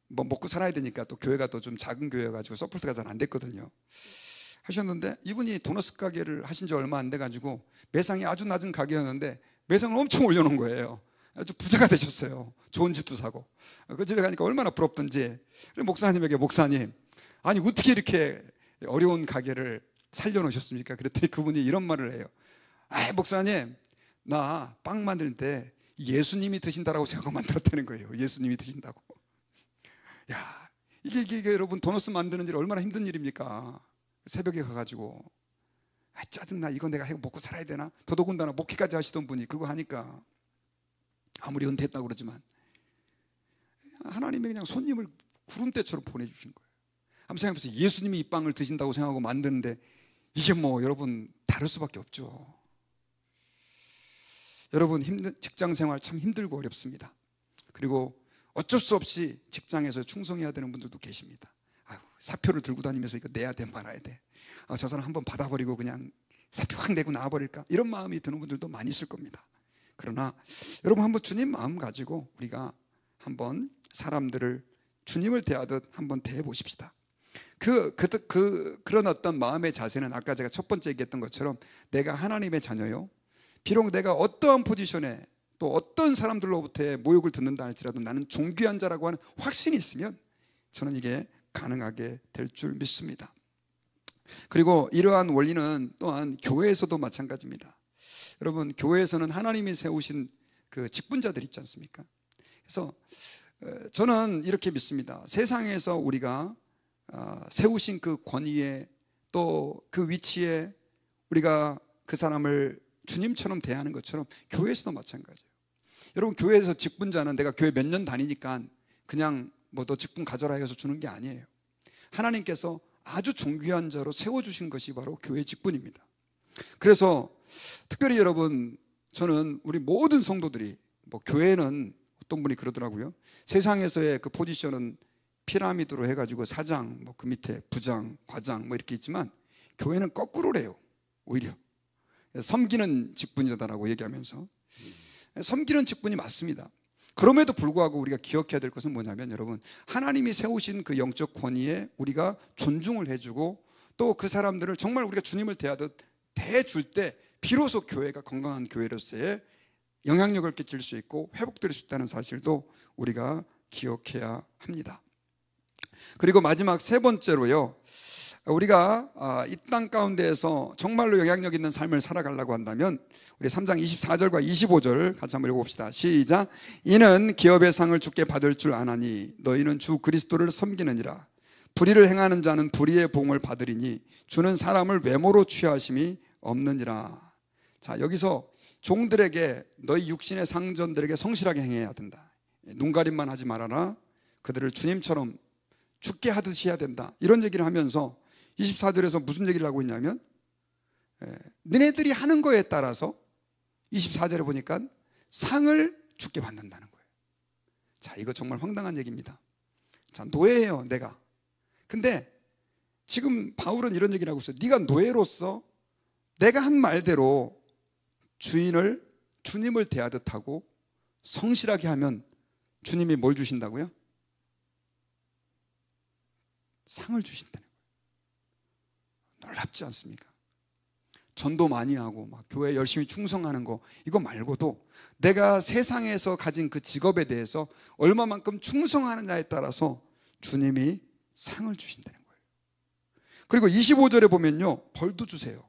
뭐 먹고 살아야 되니까 또 교회가 또 좀 작은 교회여가지고 서포트가 잘 안 됐거든요. 하셨는데 이분이 도너스 가게를 하신 지 얼마 안 돼가지고 매상이 아주 낮은 가게였는데 매상을 엄청 올려놓은 거예요. 아주 부자가 되셨어요. 좋은 집도 사고. 그 집에 가니까 얼마나 부럽던지. 목사님에게 목사님, 아니 어떻게 이렇게 어려운 가게를 살려놓으셨습니까? 그랬더니 그분이 이런 말을 해요. 아, 목사님, 나 빵 만들 때 예수님이 드신다라고 생각하고 만들었다는 거예요. 예수님이 드신다고. 야, 이게 여러분 도너스 만드는 일 얼마나 힘든 일입니까? 새벽에 가가지고 짜증나, 이거 내가 먹고 살아야 되나? 더더군다나 목회까지 하시던 분이 그거 하니까 아무리 은퇴했다고 그러지만 하나님이 그냥 손님을 구름대처럼 보내주신 거예요. 한번 생각해보세요. 예수님이 이 빵을 드신다고 생각하고 만드는데 이게 뭐 여러분 다를 수밖에 없죠. 여러분 직장생활 참 힘들고 어렵습니다. 그리고 어쩔 수 없이 직장에서 충성해야 되는 분들도 계십니다. 아유, 사표를 들고 다니면서 이거 내야 돼 말아야 돼. 저 사람 한번 받아버리고 그냥 사표 확 내고 나와버릴까? 이런 마음이 드는 분들도 많이 있을 겁니다. 그러나 여러분 한번 주님 마음 가지고 우리가 한번 사람들을 주님을 대하듯 한번 대해 보십시다. 그런 어떤 마음의 자세는 아까 제가 첫 번째 얘기했던 것처럼 내가 하나님의 자녀요, 비록 내가 어떠한 포지션에 또 어떤 사람들로부터의 모욕을 듣는다 할지라도 나는 존귀한 자라고 하는 확신이 있으면 저는 이게 가능하게 될 줄 믿습니다. 그리고 이러한 원리는 또한 교회에서도 마찬가지입니다. 여러분, 교회에서는 하나님이 세우신 그 직분자들 있지 않습니까? 그래서 저는 이렇게 믿습니다. 세상에서 우리가 세우신 그 권위에 또 그 위치에 우리가 그 사람을 주님처럼 대하는 것처럼 교회에서도 마찬가지예요. 여러분, 교회에서 직분자는 내가 교회 몇 년 다니니까 그냥 뭐 너 직분 가져라 해서 주는 게 아니에요. 하나님께서 아주 존귀한 자로 세워주신 것이 바로 교회의 직분입니다. 그래서 특별히 여러분, 저는 우리 모든 성도들이 뭐 교회는 어떤 분이 그러더라고요. 세상에서의 그 포지션은 피라미드로 해가지고 사장, 뭐 그 밑에 부장, 과장 뭐 이렇게 있지만 교회는 거꾸로래요. 오히려 섬기는 직분이다라고 얘기하면서 섬기는 직분이 맞습니다. 그럼에도 불구하고 우리가 기억해야 될 것은 뭐냐면 여러분, 하나님이 세우신 그 영적 권위에 우리가 존중을 해주고 또 그 사람들을 정말 우리가 주님을 대하듯 대해줄 때 비로소 교회가 건강한 교회로서의 영향력을 끼칠 수 있고 회복될 수 있다는 사실도 우리가 기억해야 합니다. 그리고 마지막 세 번째로요, 우리가 이 땅 가운데에서 정말로 영향력 있는 삶을 살아가려고 한다면 우리 3장 24절과 25절 같이 한번 읽어봅시다. 시작. 이는 기업의 상을 주께 받을 줄 아나니 너희는 주 그리스도를 섬기느니라. 불의를 행하는 자는 불의의 봉을 받으리니 주는 사람을 외모로 취하심이 없느니라. 자, 여기서 종들에게 너희 육신의 상전들에게 성실하게 행해야 된다. 눈가림만 하지 말아라. 그들을 주님처럼 죽게 하듯이 해야 된다. 이런 얘기를 하면서 24절에서 무슨 얘기를 하고 있냐면 너네들이 하는 거에 따라서 24절에 보니까 상을 주께 받는다는 거예요. 자, 이거 정말 황당한 얘기입니다. 자, 노예예요, 내가. 근데 지금 바울은 이런 얘기를 하고 있어요. 네가 노예로서 내가 한 말대로 주님을 대하듯 하고 성실하게 하면 주님이 뭘 주신다고요? 상을 주신다는 거예요. 놀랍지 않습니까? 전도 많이 하고 막 교회 열심히 충성하는 거 이거 말고도 내가 세상에서 가진 그 직업에 대해서 얼마만큼 충성하느냐에 따라서 주님이 상을 주신다는 거예요. 그리고 25절에 보면요, 벌도 주세요.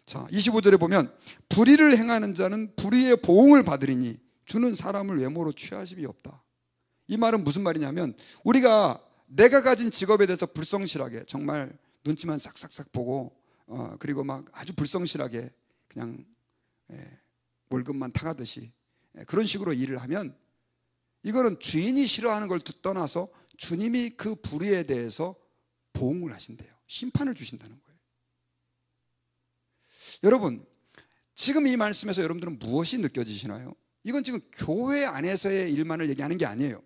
자, 25절에 보면 불의를 행하는 자는 불의의 보응을 받으리니 주는 사람을 외모로 취하심이 없다. 이 말은 무슨 말이냐면 내가 가진 직업에 대해서 불성실하게 정말 눈치만 싹싹싹 보고 그리고 막 아주 불성실하게 그냥 월급만 타가듯이 그런 식으로 일을 하면 이거는 주인이 싫어하는 걸 떠나서 주님이 그 불의에 대해서 보응을 하신대요. 심판을 주신다는 거예요. 여러분, 지금 이 말씀에서 여러분들은 무엇이 느껴지시나요? 이건 지금 교회 안에서의 일만을 얘기하는 게 아니에요.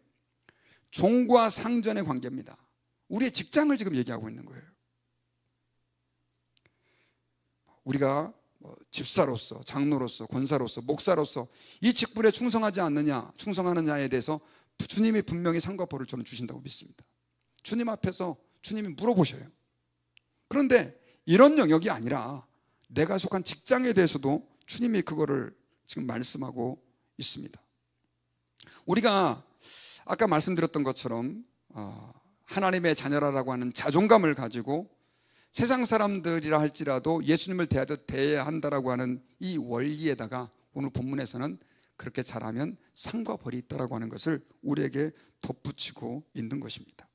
종과 상전의 관계입니다. 우리의 직장을 지금 얘기하고 있는 거예요. 우리가 집사로서, 장로로서, 권사로서, 목사로서 이 직분에 충성하지 않느냐, 충성하느냐에 대해서 주님이 분명히 상과 벌을 저는 주신다고 믿습니다. 주님 앞에서 주님이 물어보셔요. 그런데 이런 영역이 아니라 내가 속한 직장에 대해서도 주님이 그거를 지금 말씀하고 있습니다. 우리가 아까 말씀드렸던 것처럼 하나님의 자녀라고 하는 자존감을 가지고 세상 사람들이라 할지라도 예수님을 대하듯 대해야 한다라고 하는 이 원리에다가 오늘 본문에서는 그렇게 잘하면 상과 벌이 있다라고 하는 것을 우리에게 덧붙이고 있는 것입니다.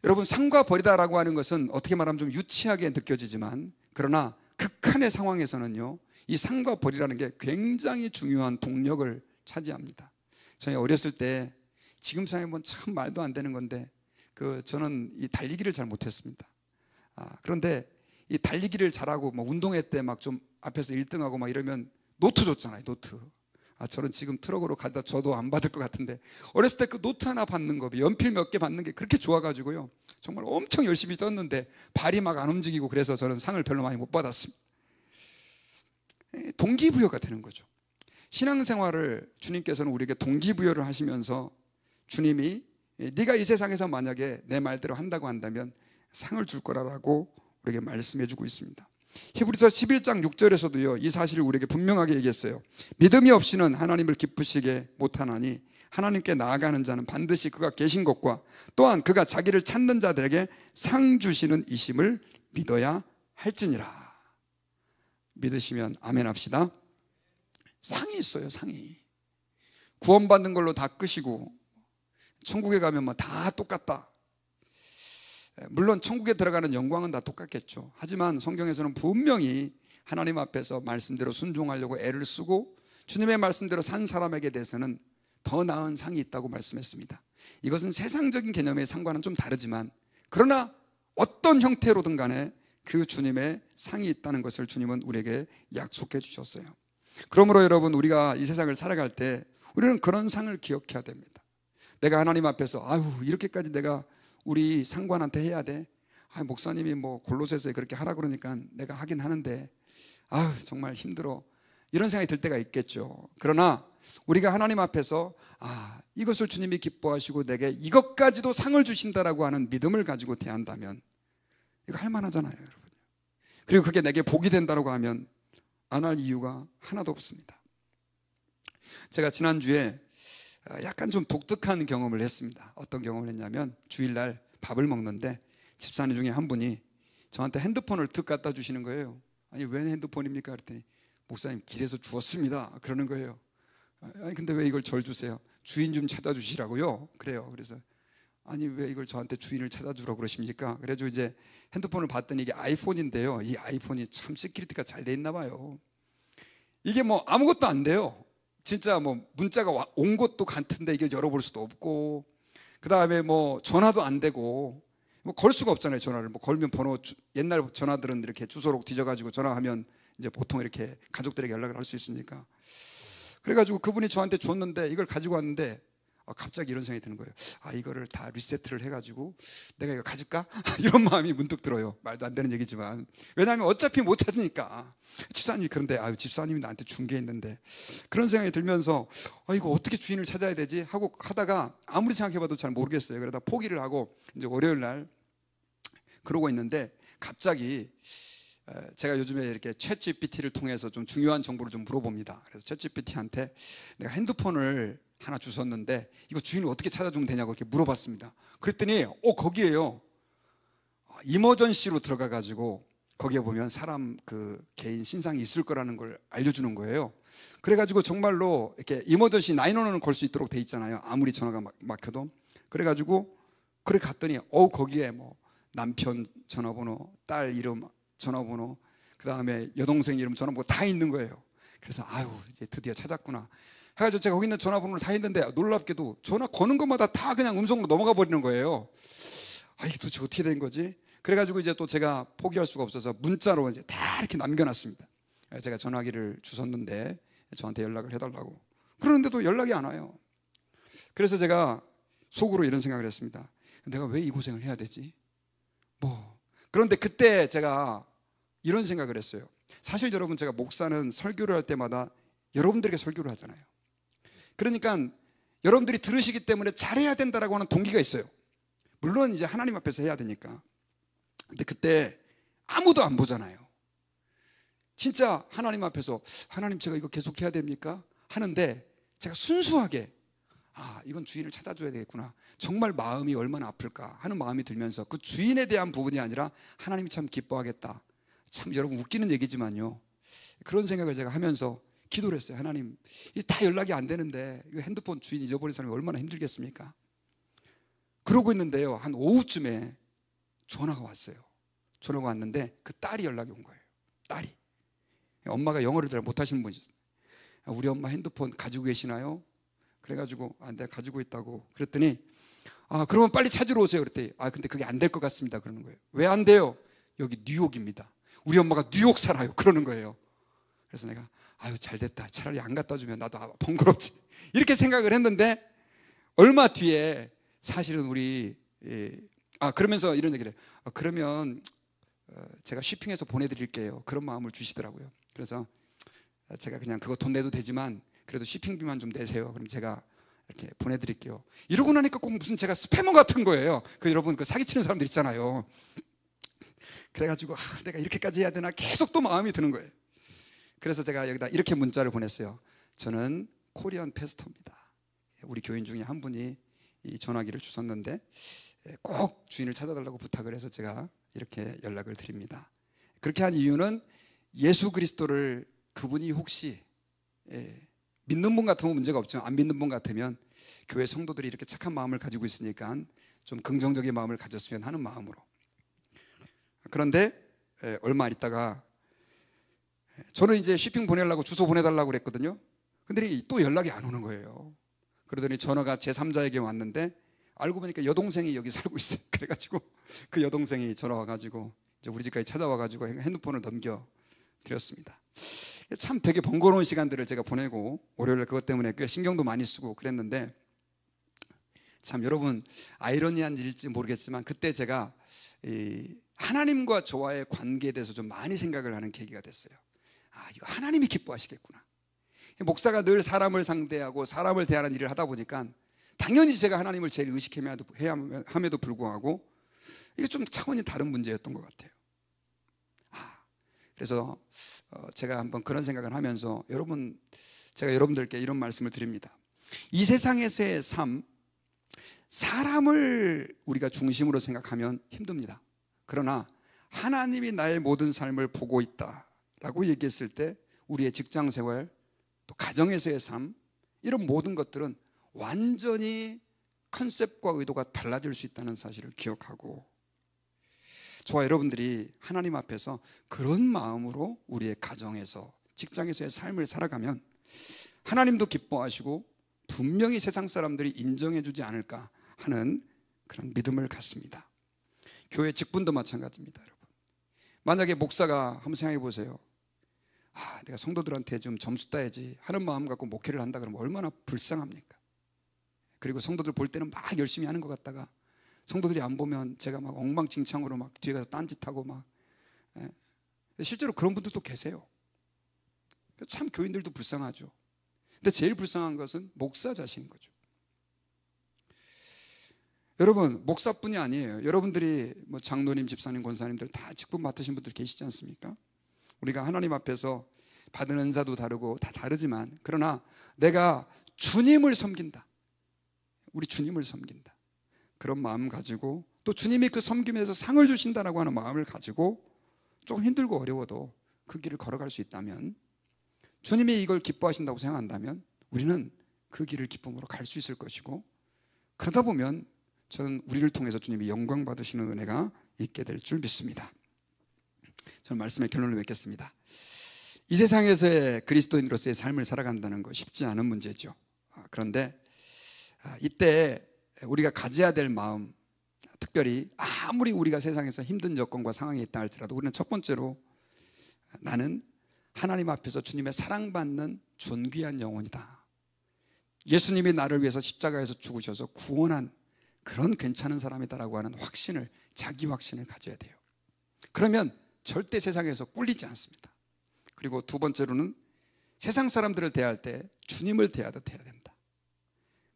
여러분, 상과 벌이다라고 하는 것은 어떻게 말하면 좀 유치하게 느껴지지만 그러나 극한의 상황에서는요, 이 상과 벌이라는 게 굉장히 중요한 동력을 차지합니다. 저희 어렸을 때 지금 생각해보면 참 말도 안 되는 건데 저는 이 달리기를 잘 못했습니다. 그런데 이 달리기를 잘하고 운동회 때 막 좀 앞에서 1등하고 막 이러면 노트 줬잖아요. 노트. 저는 지금 트럭으로 가다 저도 안 받을 것 같은데 어렸을 때 그 노트 하나 받는 거, 연필 몇 개 받는 게 그렇게 좋아가지고요, 정말 엄청 열심히 떴는데 발이 막 안 움직이고 그래서 저는 상을 별로 많이 못 받았습니다. 동기부여가 되는 거죠. 신앙생활을 주님께서는 우리에게 동기부여를 하시면서 주님이 네가 이 세상에서 만약에 내 말대로 한다고 한다면 상을 줄 거라고 우리에게 말씀해 주고 있습니다. 히브리서 11장 6절에서도요, 이 사실을 우리에게 분명하게 얘기했어요. 믿음이 없이는 하나님을 기쁘시게 못하나니 하나님께 나아가는 자는 반드시 그가 계신 것과 또한 그가 자기를 찾는 자들에게 상 주시는 이심을 믿어야 할지니라. 믿으시면 아멘 합시다. 상이 있어요. 상이. 구원받는 걸로 다 끝이고 천국에 가면 다 똑같다. 물론 천국에 들어가는 영광은 다 똑같겠죠. 하지만 성경에서는 분명히 하나님 앞에서 말씀대로 순종하려고 애를 쓰고 주님의 말씀대로 산 사람에게 대해서는 더 나은 상이 있다고 말씀했습니다. 이것은 세상적인 개념의 상과는 좀 다르지만 그러나 어떤 형태로든 간에 그 주님의 상이 있다는 것을 주님은 우리에게 약속해 주셨어요. 그러므로 여러분, 우리가 이 세상을 살아갈 때 우리는 그런 상을 기억해야 됩니다. 내가 하나님 앞에서 이렇게까지 내가 우리 상관한테 해야 돼? 목사님이 골로새서에 그렇게 하라 그러니까 내가 하긴 하는데 정말 힘들어, 이런 생각이 들 때가 있겠죠. 그러나 우리가 하나님 앞에서 이것을 주님이 기뻐하시고 내게 이것까지도 상을 주신다라고 하는 믿음을 가지고 대한다면 이거 할 만하잖아요, 여러분. 그리고 그게 내게 복이 된다고 하면 안 할 이유가 하나도 없습니다. 제가 지난주에 약간 좀 독특한 경험을 했습니다. 어떤 경험을 했냐면 주일날 밥을 먹는데 집사님 중에 한 분이 저한테 핸드폰을 득 갖다 주시는 거예요. 아니, 왜 핸드폰입니까? 그랬더니 목사님 길에서 주웠습니다 그러는 거예요. 아니, 근데 왜 이걸 절 주세요? 주인 좀 찾아주시라고요. 그래요. 그래서 아니, 왜 이걸 저한테 주인을 찾아주라고 그러십니까? 그래가지고 이제 핸드폰을 봤더니 이게 아이폰인데요, 이 아이폰이 참 시큐리티가 잘 돼 있나 봐요. 이게 아무것도 안 돼요. 진짜 문자가 온 것도 같은데 이게 열어볼 수도 없고, 그 다음에 전화도 안 되고, 걸 수가 없잖아요. 전화를 걸면 번호, 옛날 전화들은 이렇게 주소록 뒤져가지고 전화하면 이제 보통 이렇게 가족들에게 연락을 할 수 있으니까. 그래가지고 그분이 저한테 줬는데 이걸 가지고 왔는데 갑자기 이런 생각이 드는 거예요. 이거를 다 리세트를 해가지고 내가 이거 가질까? 이런 마음이 문득 들어요. 말도 안 되는 얘기지만. 왜냐하면 어차피 못 찾으니까. 집사님이 그런데 집사님이 나한테 준 게 있는데, 그런 생각이 들면서 이거 어떻게 주인을 찾아야 되지? 하고 하다가 아무리 생각해봐도 잘 모르겠어요. 그러다 포기를 하고 이제 월요일 날 그러고 있는데 갑자기 제가 요즘에 이렇게 챗GPT를 통해서 좀 중요한 정보를 좀 물어봅니다. 그래서 챗GPT한테 내가 핸드폰을 하나 주셨는데 이거 주인을 어떻게 찾아주면 되냐고 이렇게 물어봤습니다. 그랬더니 거기에요, 이머전시로 들어가 가지고 거기에 보면 사람 개인 신상이 있을 거라는 걸 알려주는 거예요. 그래가지고 정말로 이렇게 이머전시 911을 걸 수 있도록 돼 있잖아요. 아무리 전화가 막혀도. 그래가지고 그래 갔더니 거기에 뭐 남편 전화번호, 딸 이름 전화번호, 그 다음에 여동생 이름 전화번호 다 있는 거예요. 그래서 아유 이제 드디어 찾았구나 해가지고 제가 거기 있는 전화번호를 다 했는데 놀랍게도 전화 거는 것마다 다 그냥 음성으로 넘어가 버리는 거예요. 아 이게 도대체 어떻게 된 거지? 그래가지고 이제 또 제가 포기할 수가 없어서 문자로 이제 다 이렇게 남겨놨습니다. 제가 전화기를 주웠는데 저한테 연락을 해달라고. 그러는데도 연락이 안 와요. 그래서 제가 속으로 이런 생각을 했습니다. 내가 왜 이 고생을 해야 되지? 그런데 그때 제가 이런 생각을 했어요. 사실 여러분, 제가 목사는 설교를 할 때마다 여러분들에게 설교를 하잖아요. 그러니까 여러분들이 들으시기 때문에 잘해야 된다라고 하는 동기가 있어요. 물론 이제 하나님 앞에서 해야 되니까. 근데 그때 아무도 안 보잖아요. 진짜 하나님 앞에서 하나님 제가 이거 계속 해야 됩니까? 하는데 제가 순수하게 이건 주인을 찾아줘야 되겠구나. 정말 마음이 얼마나 아플까 하는 마음이 들면서 그 주인에 대한 부분이 아니라 하나님이 참 기뻐하겠다. 참 여러분 웃기는 얘기지만요, 그런 생각을 제가 하면서 기도를 했어요. 하나님, 이게 다 연락이 안 되는데 이거 핸드폰 주인 잊어버린 사람이 얼마나 힘들겠습니까? 그러고 있는데요, 한 오후쯤에 전화가 왔어요. 전화가 왔는데 그 딸이 연락이 온 거예요. 딸이. 엄마가 영어를 잘 못하시는 분이죠. 우리 엄마 핸드폰 가지고 계시나요? 그래가지고 내가 가지고 있다고. 그랬더니 그러면 빨리 찾으러 오세요. 그랬더니 근데 그게 안 될 것 같습니다. 그러는 거예요. 왜 안 돼요? 여기 뉴욕입니다. 우리 엄마가 뉴욕 살아요. 그러는 거예요. 그래서 내가 잘 됐다. 차라리 안 갖다 주면 나도 번거롭지. 이렇게 생각을 했는데 얼마 뒤에 사실은 우리 그러면서 이런 얘기를 해요. 그러면 제가 쇼핑해서 보내드릴게요. 그런 마음을 주시더라고요. 그래서 제가 그냥 그거 돈 내도 되지만 그래도 쇼핑비만 좀 내세요. 그럼 제가 이렇게 보내드릴게요. 이러고 나니까 꼭 무슨 제가 스패머 같은 거예요. 여러분 사기치는 사람들 있잖아요. 그래가지고 내가 이렇게까지 해야 되나 계속 또 마음이 드는 거예요. 그래서 제가 여기다 이렇게 문자를 보냈어요. 저는 코리안 패스터입니다. 우리 교인 중에 한 분이 이 전화기를 주셨는데 꼭 주인을 찾아달라고 부탁을 해서 제가 이렇게 연락을 드립니다. 그렇게 한 이유는 예수 그리스도를 그분이 혹시 믿는 분 같으면 문제가 없지만 안 믿는 분 같으면 교회 성도들이 이렇게 착한 마음을 가지고 있으니까 좀 긍정적인 마음을 가졌으면 하는 마음으로. 그런데 얼마 있다가 저는 이제 쇼핑 보내려고 주소 보내달라고 그랬거든요. 근데 또 연락이 안 오는 거예요. 그러더니 전화가 제3자에게 왔는데 알고 보니까 여동생이 여기 살고 있어요. 그래가지고 그 여동생이 전화 와가지고 이제 우리 집까지 찾아와가지고 핸드폰을 넘겨드렸습니다. 참 되게 번거로운 시간들을 제가 보내고 월요일에 그것 때문에 꽤 신경도 많이 쓰고 그랬는데, 참 여러분 아이러니한 일일지 모르겠지만 그때 제가 하나님과 저와의 관계에 대해서 좀 많이 생각을 하는 계기가 됐어요. 이거 하나님이 기뻐하시겠구나. 목사가 늘 사람을 상대하고 사람을 대하는 일을 하다 보니까 당연히 제가 하나님을 제일 의식해야 함에도 불구하고 이게 좀 차원이 다른 문제였던 것 같아요. 그래서 제가 한번 그런 생각을 하면서 제가 여러분들께 이런 말씀을 드립니다. 이 세상에서의 삶, 사람을 우리가 중심으로 생각하면 힘듭니다. 그러나 하나님이 나의 모든 삶을 보고 있다라고 얘기했을 때 우리의 직장생활, 또 가정에서의 삶, 이런 모든 것들은 완전히 컨셉과 의도가 달라질 수 있다는 사실을 기억하고, 저와 여러분들이 하나님 앞에서 그런 마음으로 우리의 가정에서 직장에서의 삶을 살아가면 하나님도 기뻐하시고 분명히 세상 사람들이 인정해 주지 않을까 하는 그런 믿음을 갖습니다. 교회 직분도 마찬가지입니다. 여러분, 만약에 목사가 한번 생각해 보세요. 내가 성도들한테 좀 점수 따야지 하는 마음 갖고 목회를 한다 그러면 얼마나 불쌍합니까? 그리고 성도들 볼 때는 막 열심히 하는 것 같다가 성도들이 안 보면 제가 막 엉망진창으로 막 뒤에 가서 딴짓하고 막. 실제로 그런 분들도 계세요. 참 교인들도 불쌍하죠. 근데 제일 불쌍한 것은 목사 자신인 거죠. 여러분, 목사뿐이 아니에요. 여러분들이 뭐 장로님, 집사님, 권사님들 다 직분 맡으신 분들 계시지 않습니까? 우리가 하나님 앞에서 받은 은사도 다르고 다 다르지만, 그러나 내가 주님을 섬긴다, 우리 주님을 섬긴다, 그런 마음 가지고, 또 주님이 그 섬김에서 상을 주신다라고 하는 마음을 가지고 조금 힘들고 어려워도 그 길을 걸어갈 수 있다면 주님이 이걸 기뻐하신다고 생각한다면 우리는 그 길을 기쁨으로 갈 수 있을 것이고, 그러다 보면 저는 우리를 통해서 주님이 영광 받으시는 은혜가 있게 될 줄 믿습니다. 저는 말씀의 결론을 맺겠습니다. 이 세상에서의 그리스도인으로서의 삶을 살아간다는 거 쉽지 않은 문제죠. 그런데 이때 우리가 가져야 될 마음, 특별히 아무리 우리가 세상에서 힘든 여건과 상황에 있다 할지라도 우리는 첫 번째로 나는 하나님 앞에서 주님의 사랑받는 존귀한 영혼이다. 예수님이 나를 위해서 십자가에서 죽으셔서 구원한 그런 괜찮은 사람이다라고 하는 확신을, 자기 확신을 가져야 돼요. 그러면 절대 세상에서 꿀리지 않습니다. 그리고 두 번째로는 세상 사람들을 대할 때 주님을 대하듯 해야 된다.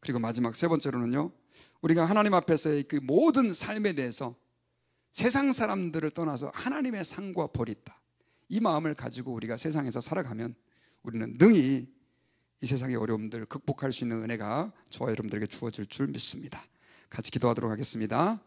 그리고 마지막 세 번째로는요, 우리가 하나님 앞에서의 그 모든 삶에 대해서 세상 사람들을 떠나서 하나님의 상과 벌이 있다, 이 마음을 가지고 우리가 세상에서 살아가면 우리는 능히 이 세상의 어려움들을 극복할 수 있는 은혜가 저와 여러분들에게 주어질 줄 믿습니다. 같이 기도하도록 하겠습니다.